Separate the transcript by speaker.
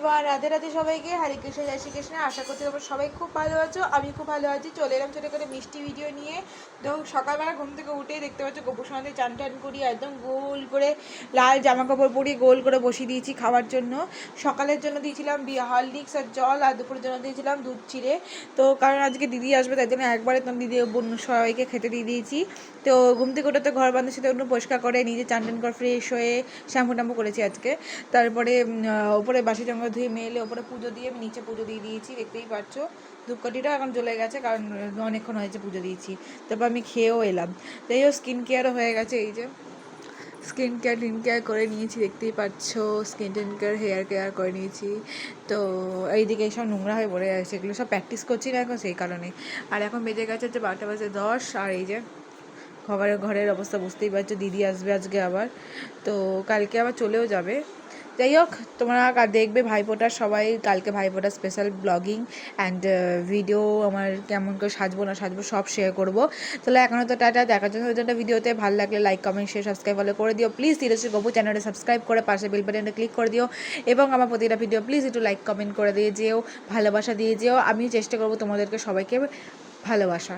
Speaker 1: Everyone, Radhe Radhe সবাইকে। হরে কৃষ্ণ, জয় শ্রীকৃষ্ণ। আশা করছি তোমরা সবাই খুব ভালো আছো। আমি খুব ভালো আছি। চলে এলাম ছোটো করে মিষ্টি ভিডিও নিয়ে। তো সকালবেলা ঘুম থেকে উঠেই দেখতে পাচ্ছ গোপুর সঙ্গে চান টান করি একদম গোল করে লাল জামা কাপড় পরিয়ে গোল করে বসিয়ে দিয়েছি খাওয়ার জন্য। সকালের জন্য দিয়েছিলাম হরলিক্স আর জল, আর দুপুরের জন্য দিয়েছিলাম দুধ চিড়ে। তো কারণ আজকে দিদি আসবে তাই জন্য একবারে তোমার দিদি বোন সবাইকে খেতে দিয়ে দিয়েছি। তো ঘুম থেকে উঠে তো ঘর বান্ধবের সাথে একটু পরিষ্কার করে নিজে চান টান করে ফ্রেশ হয়ে শ্যাম্পু ট্যাম্পু করেছি আজকে। তারপরে ওপরে বাসি জঙ্গল ধুয়ে মেলে ওপরে পুজো দিয়ে আমি নিচে পুজো দিয়ে দিয়েছি, দেখতেই পাচ্ছ। ধূপকাঠিটাও এখন জ্বলে গেছে কারণ অনেকক্ষণ হয়েছে পুজো দিয়েছি। তারপর আমি খেয়েও এলাম। তাই হোক, স্কিন কেয়ারও হয়ে গেছে। এই যে স্কিন কেয়ার করে নিয়েছি, দেখতেই পাচ্ছ। স্কিন কেয়ার হেয়ার কেয়ার করে নিয়েছি। তো এইদিকে এইসব নোংরা হয়ে পড়ে যাচ্ছে, এগুলো সব প্র্যাকটিস করছি না এখন, সেই কারণে। আর এখন বেজে গেছে হচ্ছে 12:10। আর এই যে ঘরের অবস্থা বুঝতেই পারছো, দিদি আসবে আজকে আবার। তো কালকে আবার চলেও যাবে। যাই হোক, তোমরা দেখবে ভাইফোঁটার সবাই কালকে ভাইফোঁটার স্পেশাল ব্লগিং অ্যান্ড ভিডিও আমার কেমন করে সাজবো না সাজবো সব শেয়ার করবো। তাহলে এখনও তো টাটা, দেখার জন্য ভিডিওতে ভালো লাগলে like comment share subscribe follow করে দিও প্লিজ। তিরশ্রী গপু চ্যানেলটা সাবস্ক্রাইব করে পাশে বেল বাটনটা ক্লিক করে দিও এবং আমার প্রতিটা ভিডিও প্লিজ একটু লাইক কমেন্ট করে দিয়ে যেও, ভালোবাসা দিয়ে যেও। আমিও চেষ্টা করবো তোমাদেরকে সবাইকে ভালোবাসা।